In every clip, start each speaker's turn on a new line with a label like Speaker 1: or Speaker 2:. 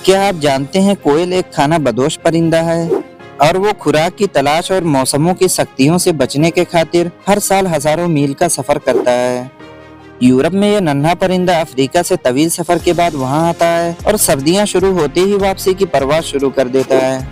Speaker 1: क्या आप जानते हैं कोयल एक खाना बदोश परिंदा है और वो खुराक की तलाश और मौसमों की सख्तियों से बचने के खातिर हर साल हजारों मील का सफर करता है। यूरोप में यह नन्हा परिंदा अफ्रीका से तवील सफर के बाद वहां आता है और सर्दियां शुरू होते ही वापसी की परवास शुरू कर देता है।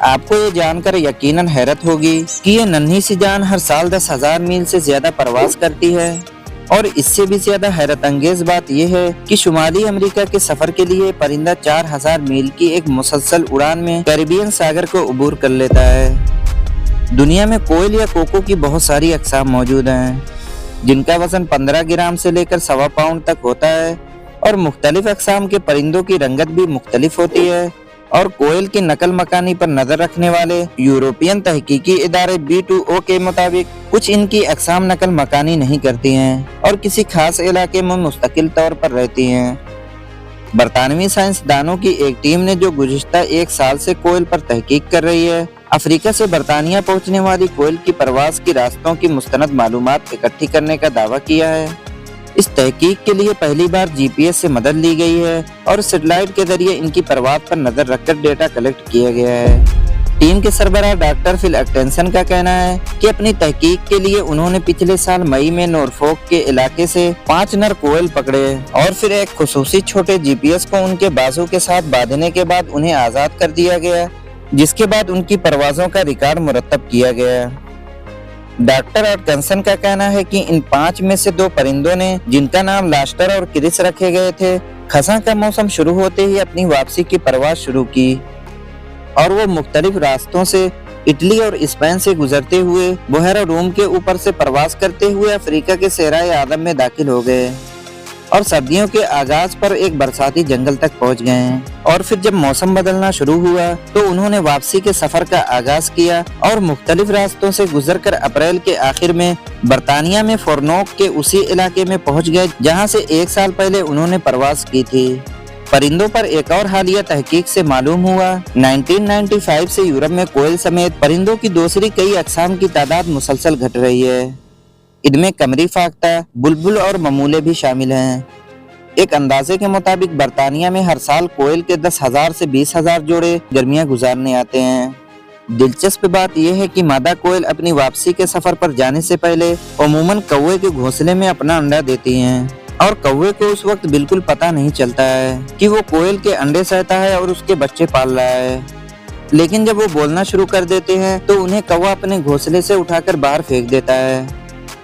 Speaker 1: आपको ये जानकर यकीनन हैरत होगी कि ये नन्ही सी जान हर साल 10,000 मील से ज्यादा परवास करती है। और इससे भी ज्यादा हैरत अंगेज बात यह है कि शुमाली अमेरिका के सफर के लिए परिंदा 4,000 मील की एक मुसलसल उड़ान में कैरिबियन सागर को अबूर कर लेता है। दुनिया में कोयल या कोको की बहुत सारी अक़साम मौजूद हैं, जिनका वजन 15 ग्राम से लेकर 1.25 पाउंड तक होता है और मुख्तलिफ अक़साम के परिंदों की रंगत भी मुख्तलिफ होती है। और कोयल की नकल मकानी पर नजर रखने वाले यूरोपियन तहकीकी इदारे B2O के मुताबिक कुछ इनकी अक़साम नकल मकानी नहीं करती हैं और किसी खास इलाके में मुस्तकिल तौर पर रहती हैं। बरतानवी साइंसदानों की एक टीम ने जो गुज़िश्ता 1 साल से कोयल पर तहकीक कर रही है, अफ्रीका से बरतानिया पहुंचने वाली कोयल की परवास की रास्तों की मुस्तनद मालूमात इकट्ठी करने का दावा किया है। इस तहकीक के लिए पहली बार GPS से मदद ली गई है और सैटेलाइट के जरिए इनकी परवास पर नजर रखकर डेटा कलेक्ट किया गया है। टीम के सरबराह डॉक्टर फिल अटेंसन का कहना है कि अपनी तहकीक के लिए उन्होंने पिछले साल मई में नॉरफॉक के इलाके से 5 नर कोयल पकड़े और फिर एक खुसूसी छोटे GPS को उनके बाजू के साथ बांधने के बाद उन्हें आजाद कर दिया गया, जिसके बाद उनकी परवाजों का रिकॉर्ड मुरतब किया गया। डॉक्टर अटकिंसन का कहना है कि इन 5 में से 2 परिंदों ने, जिनका नाम लास्टर और क्रिस रखे गए थे, खसा का मौसम शुरू होते ही अपनी वापसी की परवास शुरू की और वो मुख्तलिफ रास्तों से इटली और स्पेन से गुजरते हुए बहरा रूम के ऊपर से परवास करते हुए अफ्रीका के सहराए आदम में दाखिल हो गए और सर्दियों के आगाज पर एक बरसाती जंगल तक पहुंच गए। और फिर जब मौसम बदलना शुरू हुआ तो उन्होंने वापसी के सफर का आगाज किया और मुख्तलिफ रास्तों से गुजरकर अप्रैल के आखिर में बरतानिया में फोरनोक के उसी इलाके में पहुंच गए जहां से 1 साल पहले उन्होंने परवास की थी। परिंदों पर एक और हालिया तहकीक से मालूम हुआ 1995 से यूरोप में कोयल समेत परिंदों की दूसरी कई अक़साम की तादाद मुसलसल घट रही है। इनमें कमरी फाख्ता, बुलबुल और ममूले भी शामिल हैं। एक अंदाजे के मुताबिक बरतानिया में हर साल कोयल के 10,000 से 20,000 जोड़े गर्मियां गुजारने आते हैं। दिलचस्प बात यह है कि मादा कोयल अपनी वापसी के सफर पर जाने से पहले अमूमन कौवे के घोंसले में अपना अंडा देती हैं और कौवे को उस वक्त बिल्कुल पता नहीं चलता है कि वो कोयल के अंडे सहता है और उसके बच्चे पाल रहा है। लेकिन जब वो बोलना शुरू कर देते हैं तो उन्हें कौवा अपने घोंसले से उठाकर बाहर फेंक देता है,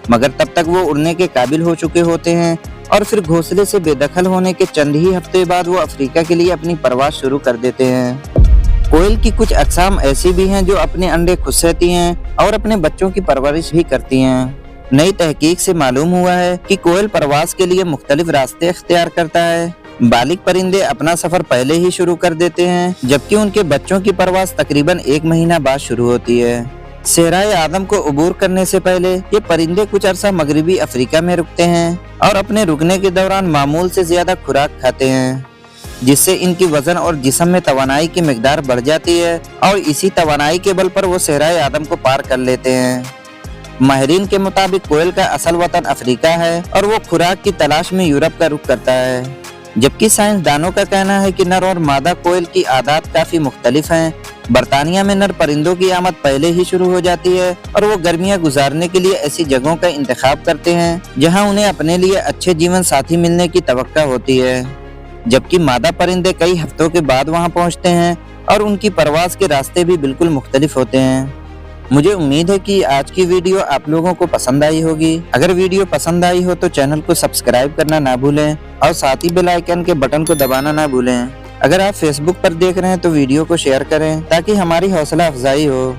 Speaker 1: मगर तब तक वो उड़ने के काबिल हो चुके होते हैं और फिर घोंसले से बेदखल होने के चंद ही हफ्ते बाद वो अफ्रीका के लिए अपनी परवास शुरू कर देते हैं। कोयल की कुछ अक़साम ऐसी भी हैं जो अपने अंडे खुद सहती हैं और अपने बच्चों की परवरिश भी करती हैं। नई तहकीक से मालूम हुआ है कि कोयल परवास के लिए मुख्तलिफ रास्ते इख्तियार करता है। बालिग परिंदे अपना सफर पहले ही शुरू कर देते हैं, जबकि उनके बच्चों की परवास तकरीबन 1 महीना बाद शुरू होती है। सहराए आदम को अबूर करने से पहले ये परिंदे कुछ अरसा मगरबी अफ्रीका में रुकते हैं और अपने रुकने के दौरान मामूल से ज्यादा खुराक खाते हैं, जिससे इनकी वजन और जिस्म में तवानाई की मिकदार बढ़ जाती है और इसी तवानाई के बल पर वो सहराए आदम को पार कर लेते हैं। माहिरीन के मुताबिक कोयल का असल वतन अफ्रीका है और वो खुराक की तलाश में यूरोप का रुख करता है, जबकि साइंसदानों का कहना है कि नर और मादा कोयल की आदत काफी मुख्तलिफ हैं। बरतानिया में नर परिंदों की आमद पहले ही शुरू हो जाती है और वो गर्मियां गुजारने के लिए ऐसी जगहों का इंतखाब करते हैं जहां उन्हें अपने लिए अच्छे जीवन साथी मिलने की तवक्का होती है, जबकि मादा परिंदे कई हफ्तों के बाद वहां पहुंचते हैं और उनकी परवास के रास्ते भी बिल्कुल मुख्तलिफ होते हैं। मुझे उम्मीद है कि आज की वीडियो आप लोगों को पसंद आई होगी। अगर वीडियो पसंद आई हो तो चैनल को सब्सक्राइब करना ना भूलें और साथ ही बेल आइकन के बटन को दबाना ना भूलें। अगर आप फेसबुक पर देख रहे हैं तो वीडियो को शेयर करें ताकि हमारी हौसला अफजाई हो।